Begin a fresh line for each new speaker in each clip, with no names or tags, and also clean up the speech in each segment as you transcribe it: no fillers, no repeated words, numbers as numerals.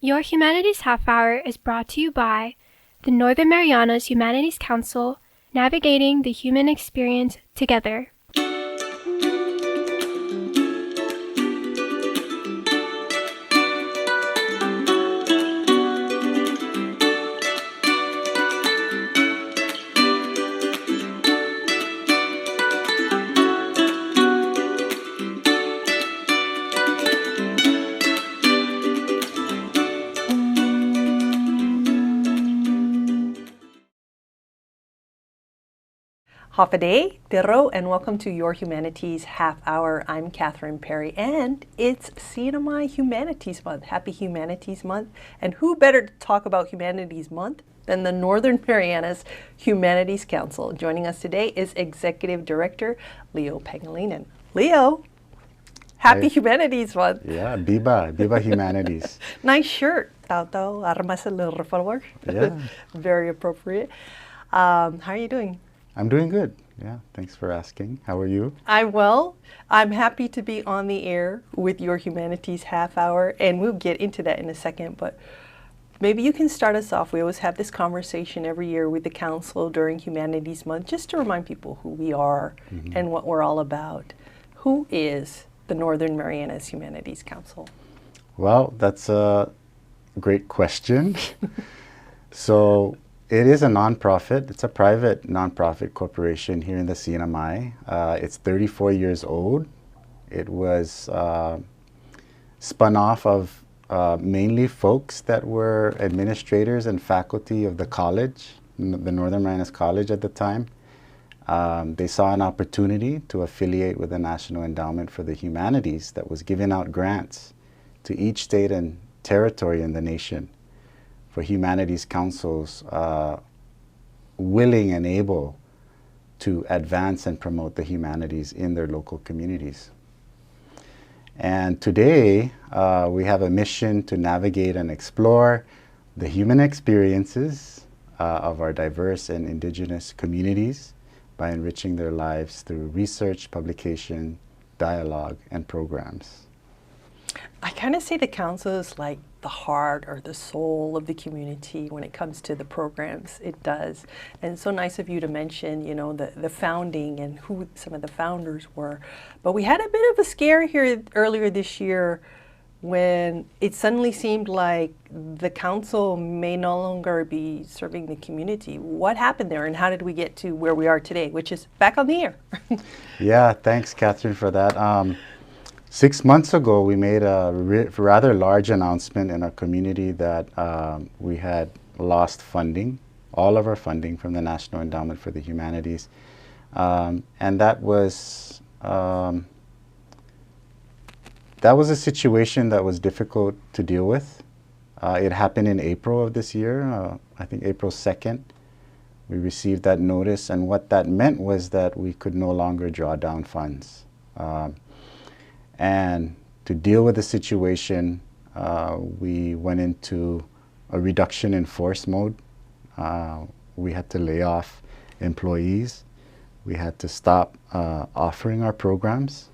Your Humanities Half Hour is brought to you by the Northern Marianas Humanities Council, navigating the human experience together.
Hafaday, Tiro, and welcome to Your Humanities Half Hour. I'm Catherine Perry, and it's CNMI Humanities Month. Happy Humanities Month. And who better to talk about Humanities Month than the Northern Marianas Humanities Council? Joining us today is Executive Director Leo Pangelinan. Leo, happy Humanities Month.
Yeah, Viva Humanities.
Nice shirt. Tao armas el reformador.
Yeah.
Very appropriate. How are you doing?
I'm doing good. Yeah, thanks for asking. How are you?
I'm well. I'm happy to be on the air with Your Humanities Half Hour, and we'll get into that in a second, but maybe you can start us off. We always have this conversation every year with the Council during Humanities Month, just to remind people who we are and what we're all about. Who is the Northern Marianas Humanities Council?
Well, that's a great question. So, it is a nonprofit. It's a private nonprofit corporation here in the CNMI. It's 34 years old. It was spun off of mainly folks that were administrators and faculty of the college, the Northern Marianas College at the time. They saw an opportunity to affiliate with the National Endowment for the Humanities that was giving out grants to each state and territory in the nation for humanities councils willing and able to advance and promote the humanities in their local communities. And today, we have a mission to navigate and explore the human experiences of our diverse and indigenous communities by enriching their lives through research, publication, dialogue, and programs.
I kind of say the council is like the heart or the soul of the community when it comes to the programs. It does. And it's so nice of you to mention, you know, the founding and who some of the founders were. But we had a bit of a scare here earlier this year when it suddenly seemed like the council may no longer be serving the community. What happened there, and how did we get to where we are today, which is back on the air?
Yeah, thanks, Catherine, for that. 6 months ago, we made a rather large announcement in our community that we had lost funding, all of our funding from the National Endowment for the Humanities. And that was a situation that was difficult to deal with. It happened in April of this year, I think April 2nd. We received that notice, and what that meant was that we could no longer draw down funds. And to deal with the situation, we went into a reduction in force mode. We had to lay off employees. We had to stop offering our programs.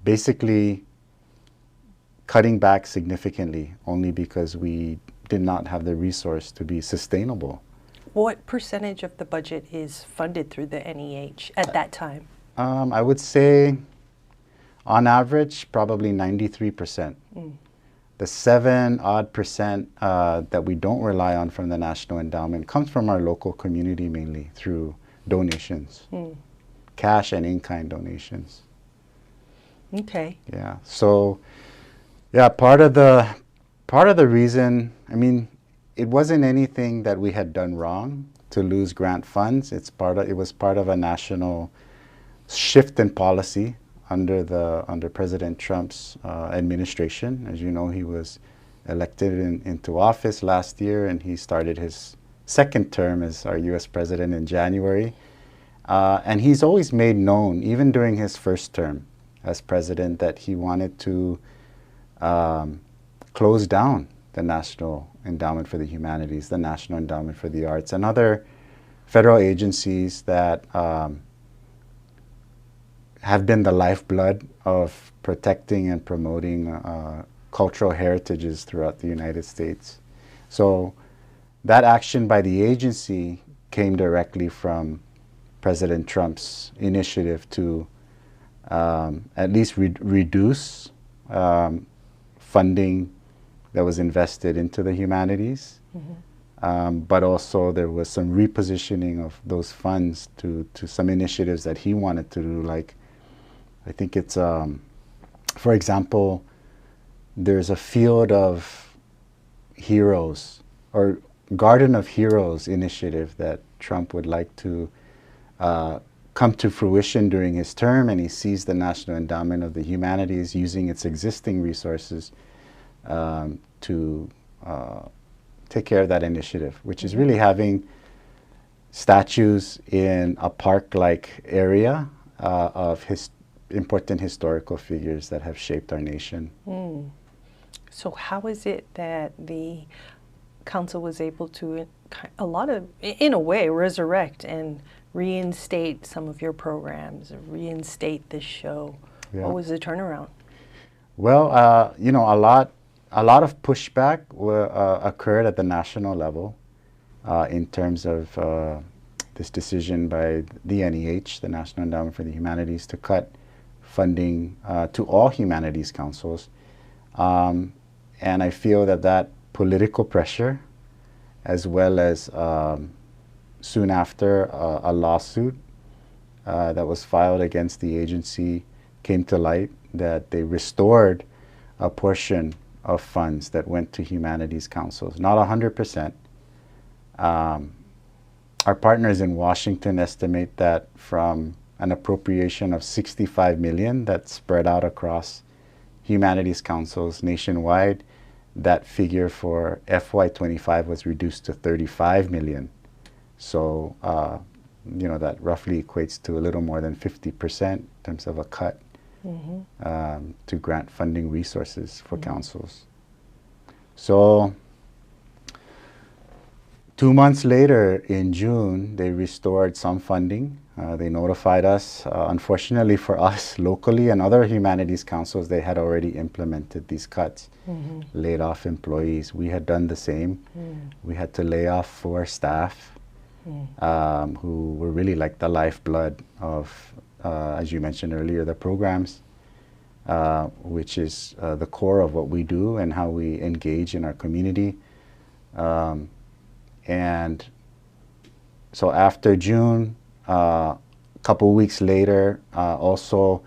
Basically, cutting back significantly only because we did not have the resource to be sustainable.
What percentage of the budget is funded through the NEH at that time?
I would say, on average, probably 93%. The 7% that we don't rely on from the National Endowment comes from our local community mainly through donations, cash and in-kind donations.
Okay.
Yeah. So, yeah, part of the reason, I mean, it wasn't anything that we had done wrong to lose grant funds. It was part of a national shift in policy under President Trump's administration. As you know, he was elected into office last year, and he started his second term as our U.S. president in January. And he's always made known, even during his first term as president, that he wanted to close down the National Endowment for the Humanities, the National Endowment for the Arts, and other federal agencies that have been the lifeblood of protecting and promoting cultural heritages throughout the United States. So that action by the agency came directly from President Trump's initiative to at least reduce funding that was invested into the humanities. But also there was some repositioning of those funds to some initiatives that he wanted to do. Like, I think it's, for example, there's a Field of Heroes or Garden of Heroes initiative that Trump would like to come to fruition during his term, and he sees the National Endowment of the Humanities using its existing resources to take care of that initiative, which is really having statues in a park-like area of important historical figures that have shaped our nation.
So how is it that the council was able to, in a way, resurrect and reinstate some of your programs, reinstate this show?
Yeah.
What was the turnaround?
Well, you know, a lot of pushback occurred at the national level in terms of this decision by the NEH, the National Endowment for the Humanities, to cut funding to all humanities councils. And I feel that political pressure, as well as soon after a lawsuit that was filed against the agency, came to light that they restored a portion of funds that went to humanities councils, not 100%. Our partners in Washington estimate that from an appropriation of $65 million that's spread out across humanities councils nationwide, that figure for FY25 was reduced to $35 million. So, you know, that roughly equates to a little more than 50% in terms of a cut to grant funding resources for councils. So 2 months later, in June, they restored some funding. They notified us. Unfortunately for us, locally and other humanities councils, they had already implemented these cuts, laid off employees. We had done the same. We had to lay off 4 staff who were really like the lifeblood of, as you mentioned earlier, the programs, which is the core of what we do and how we engage in our community. And so after June, a couple weeks later, also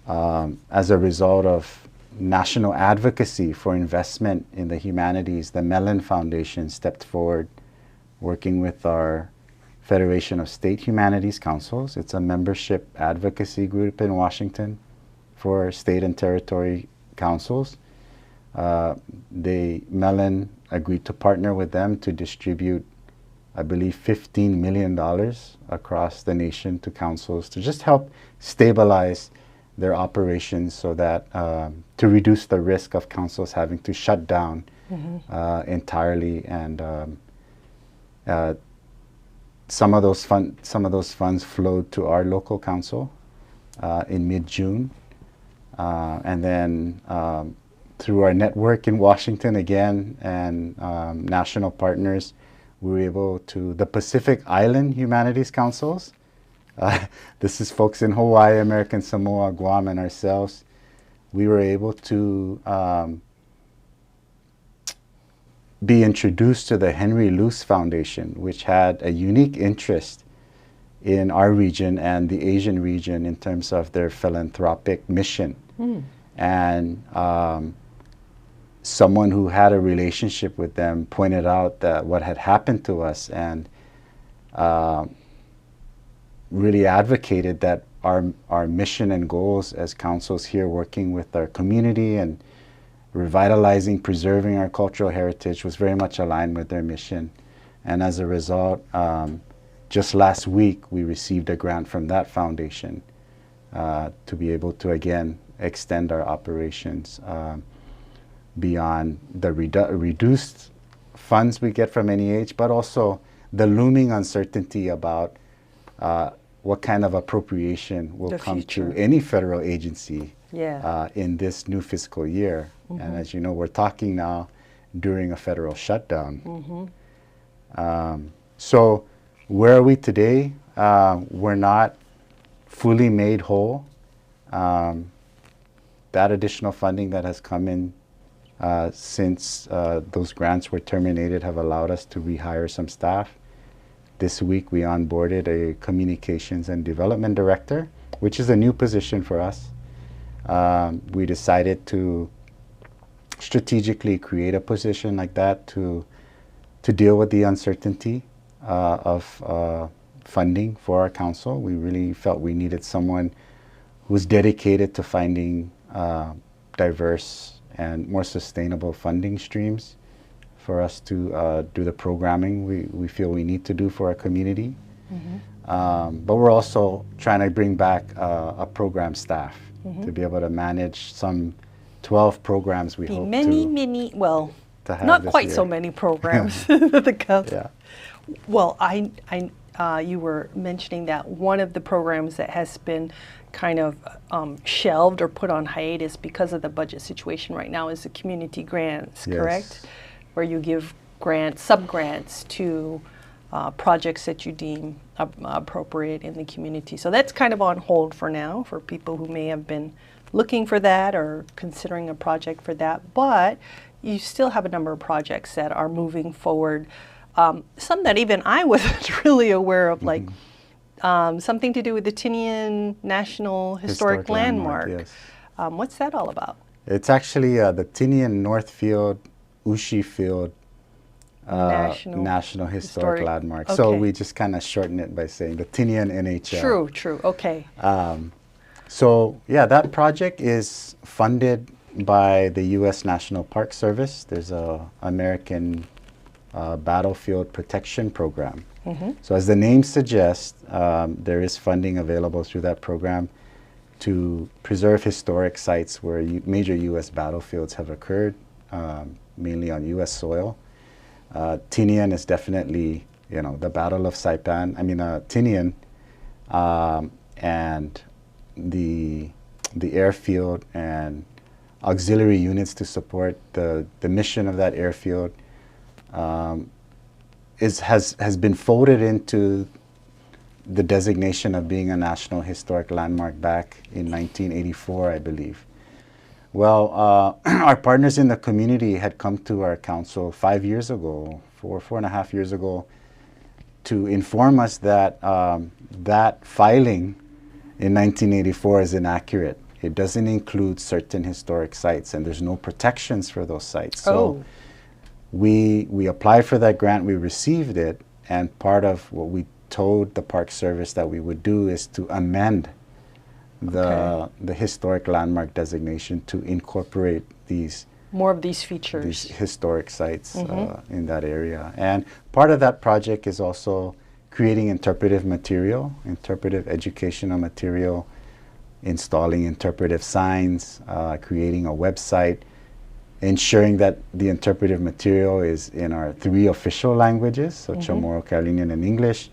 as a result of national advocacy for investment in the humanities, the Mellon Foundation stepped forward, working with our Federation of State Humanities Councils. It's a membership advocacy group in Washington for state and territory councils. Mellon agreed to partner with them to distribute, I believe, $15 million across the nation to councils to just help stabilize their operations, so that to reduce the risk of councils having to shut down entirely. And some of those funds flowed to our local council in mid-June, and then through our network in Washington again and national partners, we were able to, the Pacific Island Humanities Councils, this is folks in Hawaii, American Samoa, Guam, and ourselves, we were able to be introduced to the Henry Luce Foundation, which had a unique interest in our region and the Asian region in terms of their philanthropic mission. And someone who had a relationship with them pointed out that what had happened to us, and really advocated that our mission and goals as councils here, working with our community and revitalizing, preserving our cultural heritage, was very much aligned with their mission. And as a result, just last week, we received a grant from that foundation to be able to, again, extend our operations beyond the reduced funds we get from NEH, but also the looming uncertainty about what kind of appropriation will come to any federal agency
Yeah.
in this new fiscal year. And as you know, we're talking now during a federal shutdown. So where are we today? We're not fully made whole. That additional funding that has come in since those grants were terminated have allowed us to rehire some staff. This week we onboarded a communications and development director, which is a new position for us. We decided to strategically create a position like that to deal with the uncertainty of funding for our council. We really felt we needed someone who was dedicated to finding diverse and more sustainable funding streams for us to do the programming we feel we need to do for our community. But we're also trying to bring back a program staff to be able to manage some 12 programs we hope
Well,
to have
not
this
quite
year.
so many programs. The council.
Yeah.
Well, you were mentioning that one of the programs that has been kind of shelved or put on hiatus because of the budget situation right now is the community grants,
Yes.
correct? Where you give grants, sub-grants to projects that you deem appropriate in the community. So that's kind of on hold for now for people who may have been looking for that or considering a project for that. But you still have a number of projects that are moving forward. Some that even I wasn't really aware of, like something to do with the Tinian National Historic Landmark.
Yes.
What's that all about?
It's actually the Tinian Northfield, Ushi Field National Historic Landmark. So
okay.
we just kind of shorten it by saying the Tinian NHL.
True. Okay.
So yeah, that project is funded by the U.S. National Park Service. There's a American Battlefield Protection Program. So as the name suggests, there is funding available through that program to preserve historic sites where major U.S. battlefields have occurred, mainly on U.S. soil. Tinian is definitely, the Battle of Saipan. Tinian and the airfield and auxiliary units to support the mission of that airfield has been folded into the designation of being a National Historic Landmark back in 1984, I believe. Well, our partners in the community had come to our council 5 years ago, four and a half years ago, to inform us that that filing in 1984 is inaccurate. It doesn't include certain historic sites, and there's no protections for those sites. So we applied for that grant, we received it, and part of what we told the Park Service that we would do is to amend the historic landmark designation to incorporate
more of these features,
these historic sites in that area. And part of that project is also creating interpretive material, interpretive educational material, installing interpretive signs, creating a website, ensuring that the interpretive material is in our 3 official languages, so Chamorro, Carolinian, and English,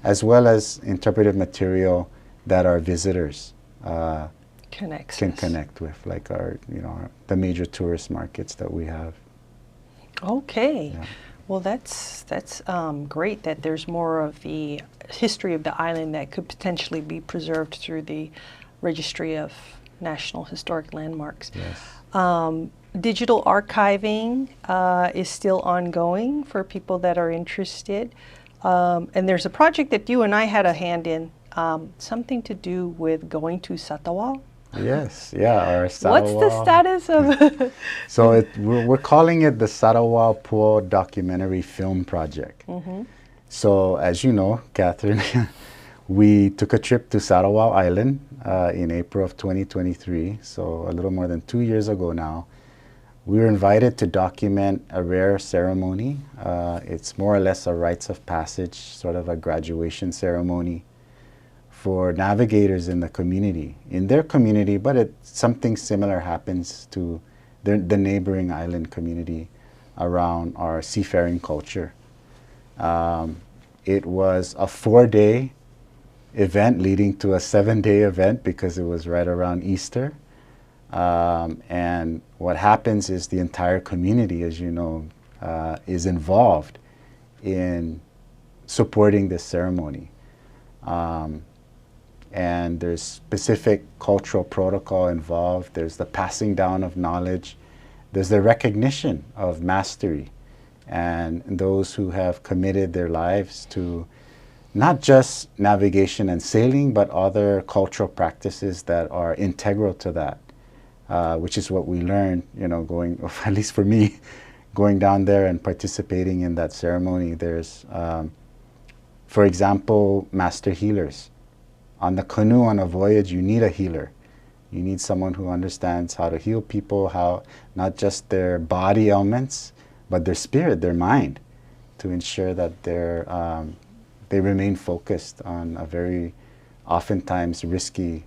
as well as interpretive material that our visitors can connect with, like the major tourist markets that we have.
Okay.
Yeah.
Well, that's great that there's more of the history of the island that could potentially be preserved through the Registry of National Historic Landmarks.
Yes.
Digital archiving is still ongoing for people that are interested. And there's a project that you and I had a hand in, something to do with going to Satawal.
Yes, our Satawal.
What's the status of
So we're calling it the Satawal Po Documentary Film Project. So as you know, Catherine, we took a trip to Satawal Island in April of 2023, so a little more than 2 years ago now. We were invited to document a rare ceremony. It's more or less a rites of passage, sort of a graduation ceremony for navigators in the community, but something similar happens to the neighboring island community around our seafaring culture. It was a 4-day event leading to a 7-day event because it was right around Easter. And what happens is the entire community, as you know, is involved in supporting this ceremony. And there's specific cultural protocol involved. There's the passing down of knowledge. There's the recognition of mastery and those who have committed their lives to not just navigation and sailing, but other cultural practices that are integral to that, which is what we learned, you know, going, at least for me, going down there and participating in that ceremony. There's, for example, master healers. On the canoe, on a voyage, you need a healer. You need someone who understands how to heal people, how not just their body ailments, but their spirit, their mind, to ensure that they remain focused on a very oftentimes risky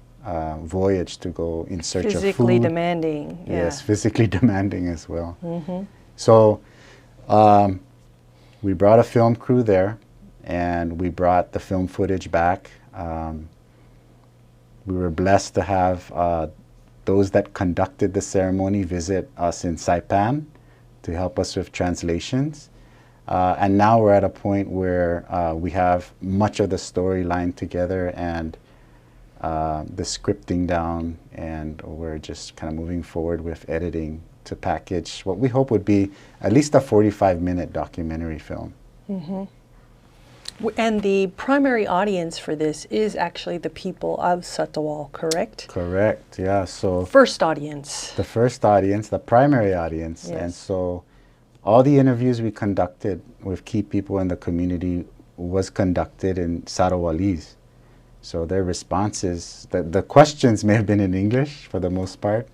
voyage to go in search of food.
Physically demanding. Yeah.
Yes, physically demanding as well.
Mm-hmm.
So we brought a film crew there, and we brought the film footage back. We were blessed to have those that conducted the ceremony visit us in Saipan to help us with translations. And now we're at a point where we have much of the storyline together and the scripting down, and we're just kind of moving forward with editing to package what we hope would be at least a 45-minute documentary film.
Mm-hmm. And the primary audience for this is actually the people of Satawal, correct?
Correct, yeah. So
first audience.
The first audience, the primary audience.
Yes.
And so all the interviews we conducted with key people in the community was conducted in Sarawalese. So their responses, the questions may have been in English for the most part,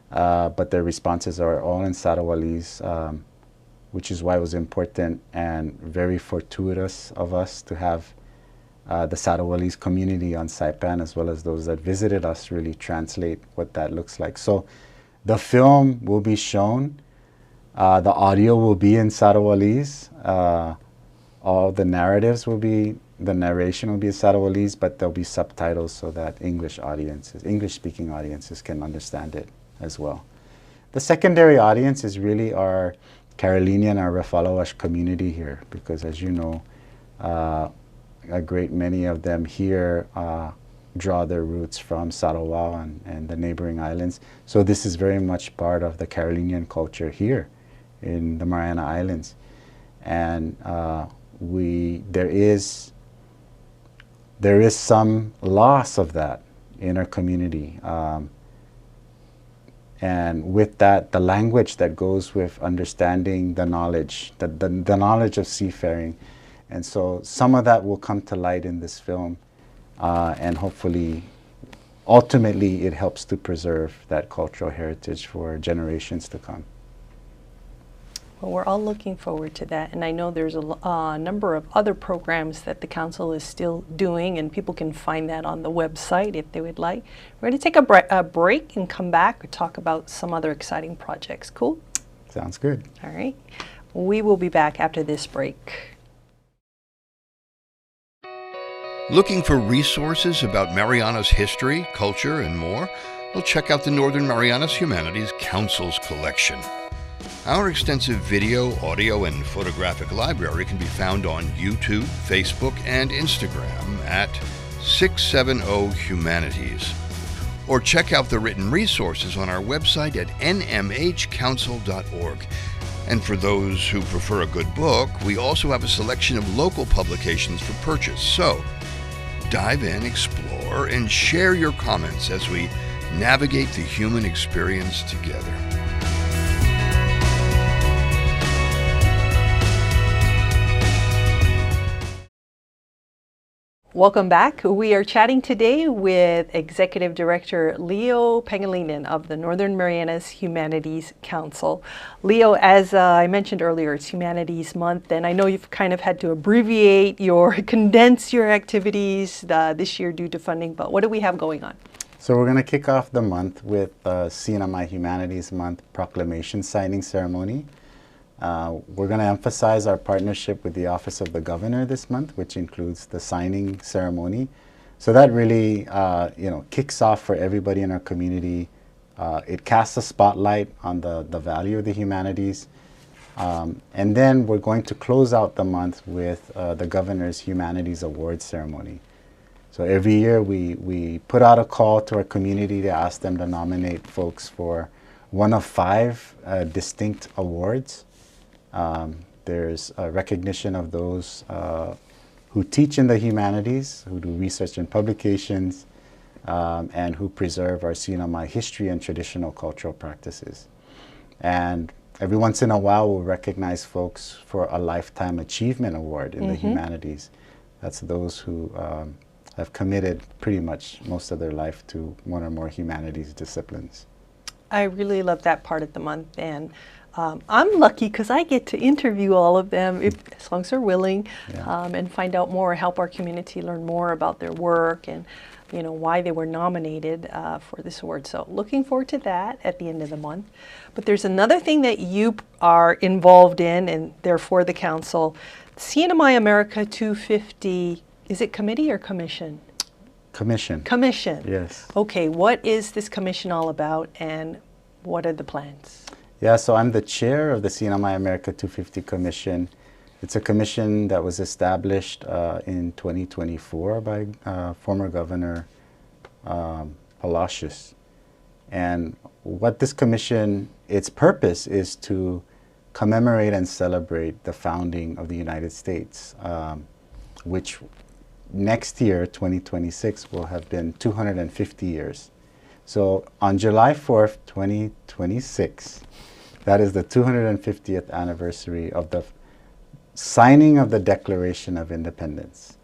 but their responses are all in Sarawalese, which is why it was important and very fortuitous of us to have the Sarawalese community on Saipan, as well as those that visited us, really translate what that looks like. So the film will be shown. The audio will be in Sarawalese. All the narratives will be, the narration will be in Sarawalese, but there'll be subtitles so that English-speaking audiences can understand it as well. The secondary audience is really our Carolinian or Refalawash community here, because as you know, a great many of them here draw their roots from Sarawak and the neighboring islands. So this is very much part of the Carolinian culture here in the Mariana Islands. And there is some loss of that in our community. And with that, the language that goes with understanding the knowledge, the knowledge of seafaring. And so some of that will come to light in this film. And hopefully, ultimately, it helps to preserve that cultural heritage for generations to come.
Well, we're all looking forward to that, and I know there's a number of other programs that the council is still doing, and people can find that on the website if they would like. We're going to take a break and come back and talk about some other exciting projects. Cool?
Sounds good.
All right. We will be back after this break.
Looking for resources about Mariana's history, culture, and more? Well, check out the Northern Marianas Humanities Council's collection. Our extensive video, audio, and photographic library can be found on YouTube, Facebook, and Instagram at 670 Humanities. Or check out the written resources on our website at nmhcouncil.org. And for those who prefer a good book, we also have a selection of local publications for purchase. So, dive in, explore, and share your comments as we navigate the human experience together.
Welcome back. We are chatting today with Executive Director Leo Pangelinan of the Northern Marianas Humanities Council. Leo, as I mentioned earlier, it's Humanities Month, and I know you've kind of had to condense your activities this year due to funding, but what do we have going on?
So we're going to kick off the month with CNMI Humanities Month proclamation signing ceremony. We're going to emphasize our partnership with the Office of the Governor this month, which includes the signing ceremony. So that really, kicks off for everybody in our community It casts a spotlight on the value of the humanities. And then we're going to close out the month with the Governor's Humanities Awards ceremony. So every year we put out a call to our community to ask them to nominate folks for one of 5 distinct awards. There's a recognition of those who teach in the humanities, who do research and publications, and who preserve our CNMI history and traditional cultural practices. And every once in a while, we'll recognize folks for a Lifetime Achievement Award in the humanities. That's those who have committed pretty much most of their life to one or more humanities disciplines.
I really love that part of the month, and I'm lucky because I get to interview all of them, as long as they're willing, and find out more, help our community learn more about their work and why they were nominated for this award. So looking forward to that at the end of the month. But there's another thing that you are involved in, and therefore the council, CNMI America250, is it committee or commission?
Commission.
Commission.
Yes.
Okay, what is this commission all about, and what are the plans?
Yeah, so I'm the chair of the CNMI America250 Commission. It's a commission that was established in 2024 by former Governor Palacios. And what this commission, its purpose is to commemorate and celebrate the founding of the United States, which next year, 2026, will have been 250 years. So on July 4th, 2026, that is the 250th anniversary of the signing of the Declaration of Independence.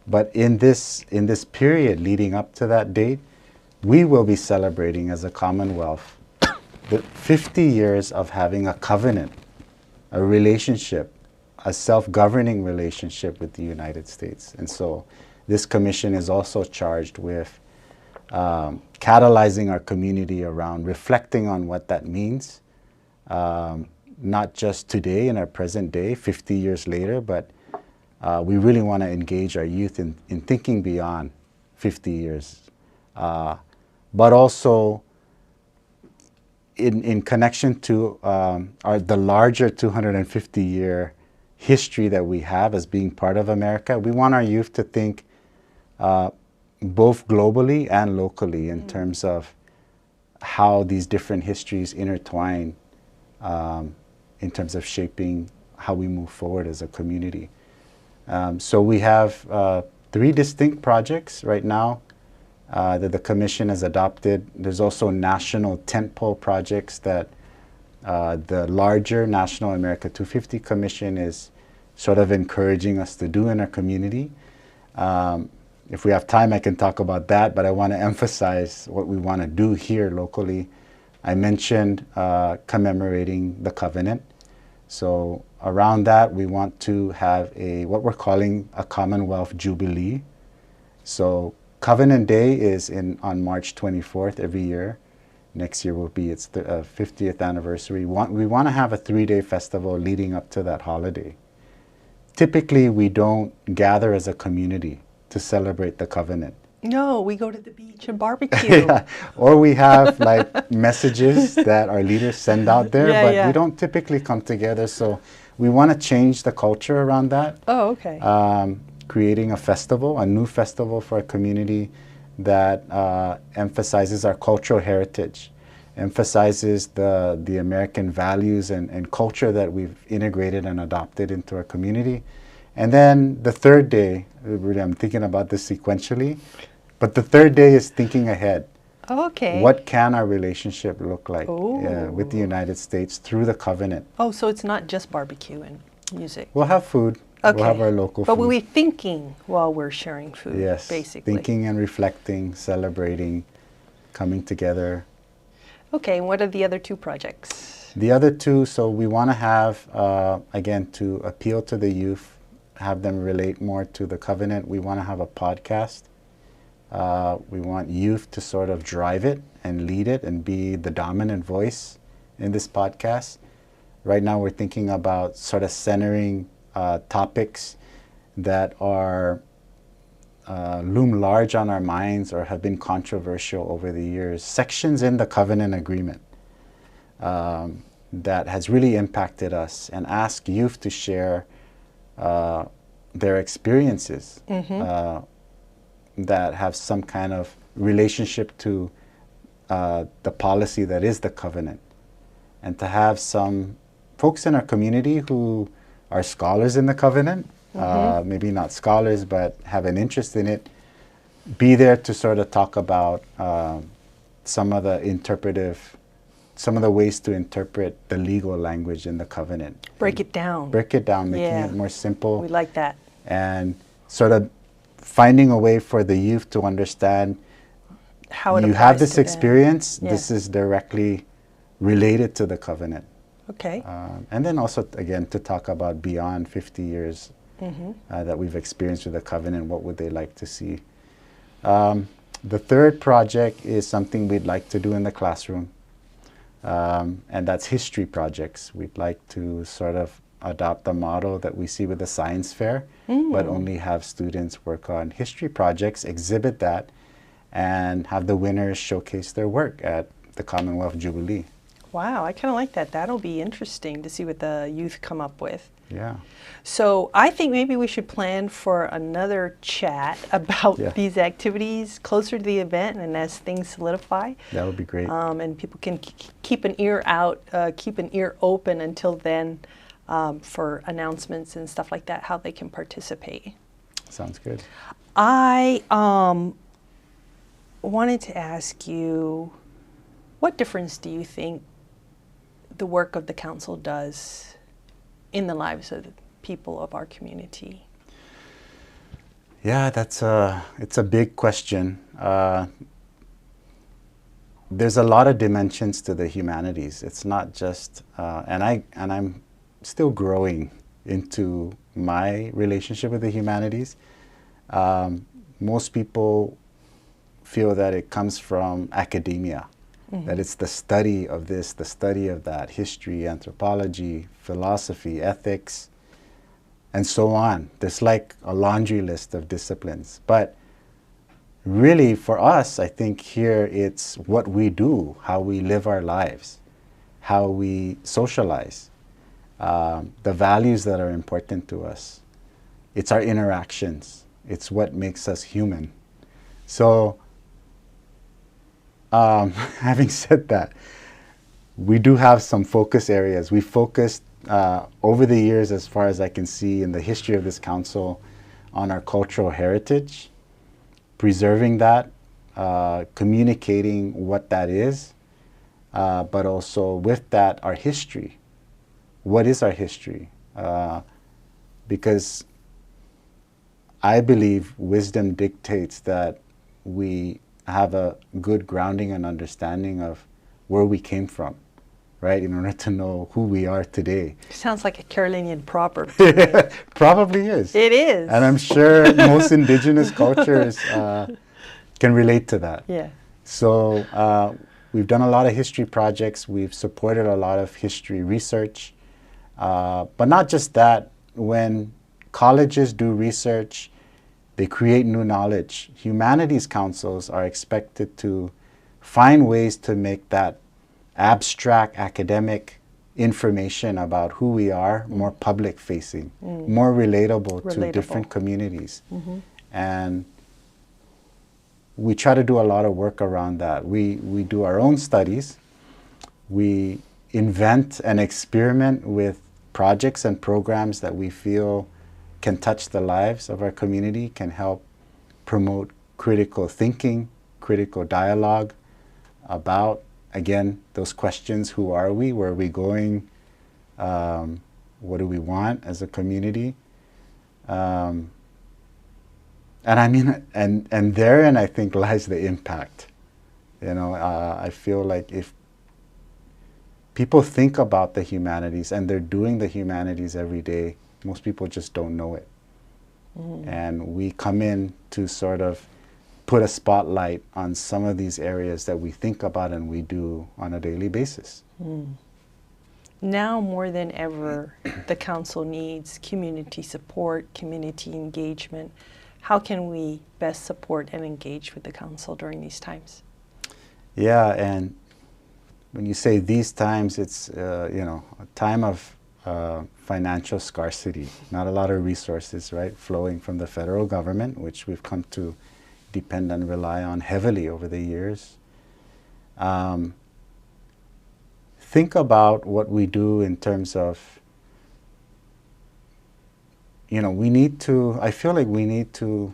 But in this period leading up to that date, we will be celebrating as a Commonwealth the 50 years of having a covenant, a relationship, a self-governing relationship with the United States. And so this commission is also charged with catalyzing our community around reflecting on what that means, not just today in our present day, 50 years later, but we really want to engage our youth in thinking beyond 50 years. But also in connection to the larger 250-year history that we have as being part of America, we want our youth to think both globally and locally in terms of how these different histories intertwine in terms of shaping how we move forward as a community. So we have 3 distinct projects right now that the Commission has adopted. There's also national tentpole projects that the larger National America250 Commission is sort of encouraging us to do in our community. If we have time, I can talk about that, but I want to emphasize what we want to do here locally. I mentioned commemorating the covenant. So around that, we want to have what we're calling a Commonwealth Jubilee. So Covenant Day is on March 24th every year. Next year will be its 50th anniversary. We want to have a 3-day festival leading up to that holiday. Typically, we don't gather as a community to celebrate the covenant.
No, we go to the beach and barbecue.
Yeah. Or we have like messages that our leaders send out there, but we don't typically come together. So we want to change the culture around that.
Oh, okay.
Creating a festival, a new festival for our community that emphasizes our cultural heritage, emphasizes the American values and culture that we've integrated and adopted into our community. And then the third day, really I'm thinking about this sequentially, but the third day is thinking ahead.
Okay.
What can our relationship look like with the United States through the covenant?
Oh, so it's not just barbecue and music.
We'll have food.
Okay.
We'll have our local food.
But we'll be thinking while we're sharing food,
yes,
basically.
Thinking and reflecting, celebrating, coming together.
Okay, and what are the other 2 projects?
The other 2, so we want to have, again, to appeal to the youth, have them relate more to the covenant. We want to have a podcast. We want youth to sort of drive it and lead it and be the dominant voice in this podcast. Right now we're thinking about sort of centering topics that are loom large on our minds or have been controversial over the years, sections in the covenant agreement that has really impacted us, and ask youth to share their experiences that have some kind of relationship to the policy that is the covenant. And to have some folks in our community who are scholars in the covenant, maybe not scholars, but have an interest in it, be there to sort of talk about some of the ways to interpret the legal language in the covenant.
Break it down,
making
Yeah.
it more simple.
We like that.
And sort of finding a way for the youth to understand
How it
you have
applies
this
to them.
experience,
Yeah.
this is directly related to the covenant.
Okay.
And then also, again, to talk about beyond 50 years that we've experienced with the covenant, what would they like to see? The third project is something we'd like to do in the classroom, and that's history projects. We'd like to sort of adopt the model that we see with the science fair, but only have students work on history projects, exhibit that, and have the winners showcase their work at the Commonwealth Jubilee.
Wow, I kind of like that. That'll be interesting to see what the youth come up with.
Yeah.
So I think maybe we should plan for another chat about
Yeah.
these activities closer to the event and as things solidify.
That would be great.
And people can keep an ear out, keep an ear open until then for announcements and stuff like that, how they can participate.
Sounds good.
I wanted to ask you, what difference do you think the work of the council does in the lives of the people of our community?
Yeah, it's a big question. There's a lot of dimensions to the humanities. It's not just, and I'm still growing into my relationship with the humanities. Most people feel that it comes from academia, that it's the study of this, the study of that, history, anthropology, philosophy, ethics, and so on. There's like a laundry list of disciplines. But really, for us, I think here it's what we do, how we live our lives, how we socialize, the values that are important to us. It's our interactions. It's what makes us human. So, having said that, we do have some focus areas. We focused over the years, as far as I can see in the history of this council, on our cultural heritage, preserving that, communicating what that is, but also with that, our history. What is our history? Because I believe wisdom dictates that we have a good grounding and understanding of where we came from, right? In order to know who we are today.
Sounds like a Carolinian proverb.
Probably is.
It is.
And I'm sure most indigenous cultures can relate to that.
Yeah.
So we've done a lot of history projects. We've supported a lot of history research. But not just that. When colleges do research, they create new knowledge. Humanities councils are expected to find ways to make that abstract academic information about who we are more public facing, more relatable to different communities. And we try to do a lot of work around that. We do our own studies. We invent and experiment with projects and programs that we feel can touch the lives of our community, can help promote critical thinking, critical dialogue about, again, those questions: who are we, where are we going, what do we want as a community? And I mean, and therein I think lies the impact. You know, I feel like if people think about the humanities and they're doing the humanities every day, most people just don't know it. And we come in to sort of put a spotlight on some of these areas that we think about and we do on a daily basis.
Now more than ever, the council needs community support, community engagement. how can we best support and engage with the council during these times?
Yeah, and when you say these times, it's a time of financial scarcity, not a lot of resources, right, flowing from the federal government, which we've come to depend and rely on heavily over the years. Think about what we do in terms of, I feel like we need to,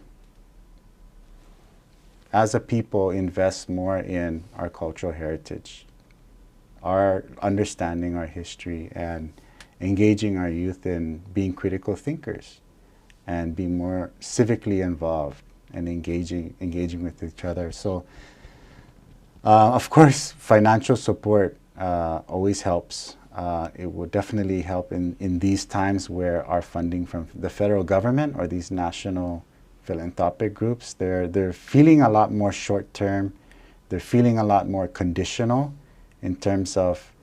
as a people, invest more in our cultural heritage, our understanding our history, and engaging our youth in being critical thinkers and being more civically involved and engaging with each other. So, of course, financial support always helps. It will definitely help in these times where our funding from the federal government or these national philanthropic groups, they're feeling a lot more short-term. They're feeling a lot more conditional in terms of,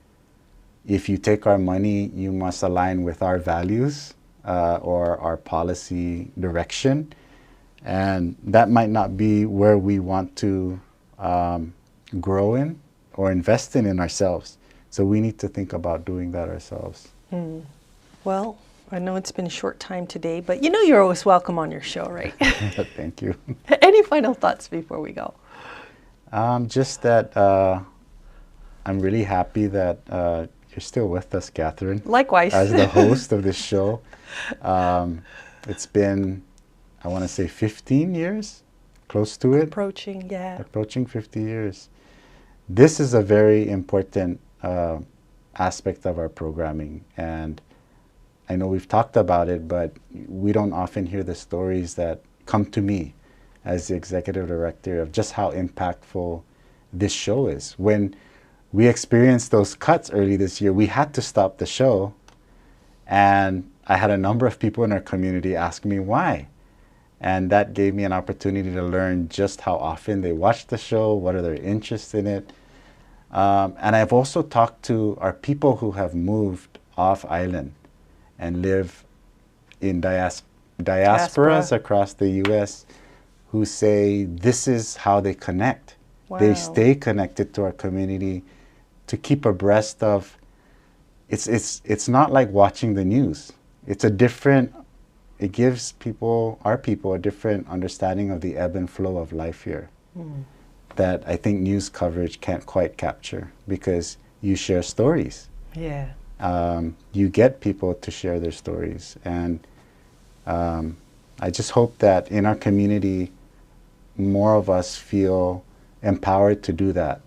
if you take our money, you must align with our values or our policy direction. And that might not be where we want to grow in or invest in ourselves. So we need to think about doing that ourselves.
Well, I know it's been a short time today, but you're always welcome on your show, right?
Thank you.
Any final thoughts before we go?
Just that I'm really happy that you're still with us, Catherine.
Likewise.
As the host of this show. It's been, I want to say 15 years, close to it. Approaching 50 years. This is a very important aspect of our programming, and I know we've talked about it, but we don't often hear the stories that come to me as the executive director of just how impactful this show is. When we experienced those cuts early this year, we had to stop the show, and I had a number of people in our community ask me why. And that gave me an opportunity to learn just how often they watch the show, what are their interests in it. And I've also talked to our people who have moved off island and live in diasporas across the U.S. who say this is how they connect.
Wow.
They stay connected to our community to keep abreast of, it's not like watching the news. It gives our people a different understanding of the ebb and flow of life here that I think news coverage can't quite capture, because you share stories.
Yeah.
You get people to share their stories. And I just hope that in our community, more of us feel empowered to do that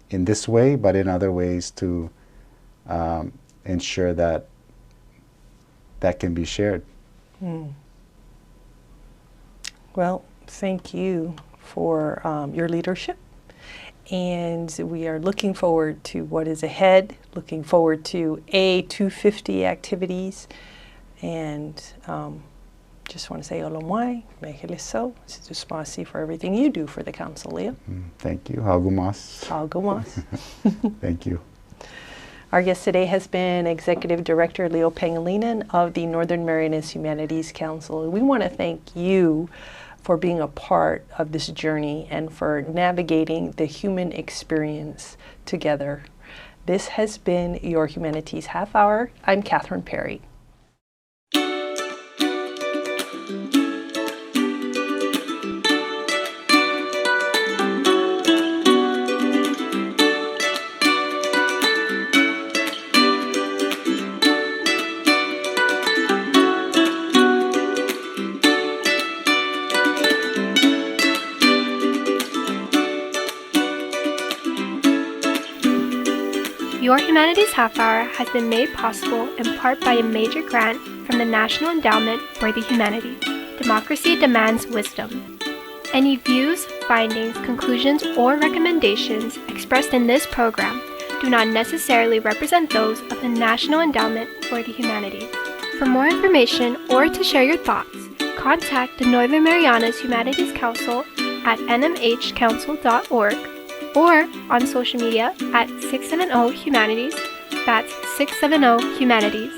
in this way, but in other ways to ensure that can be shared.
Well, thank you for your leadership, and we are looking forward to what is ahead, looking forward to A250 activities, and just want to say olomai, meheleso, situsmasi for everything you do for the council, Leo.
Thank you. Haugumas.
Haugumas.
Thank you.
Our guest today has been Executive Director Leo Pangelinan of the Northern Marianas Humanities Council. We want to thank you for being a part of this journey and for navigating the human experience together. This has been your Humanities Half Hour. I'm Catherine Perry.
Your Humanities Half Hour has been made possible in part by a major grant from the National Endowment for the Humanities. Democracy demands wisdom. Any views, findings, conclusions, or recommendations expressed in this program do not necessarily represent those of the National Endowment for the Humanities. For more information or to share your thoughts, contact the Northern Marianas Humanities Council at nmhcouncil.org or on social media at 670 Humanities. That's 670 Humanities.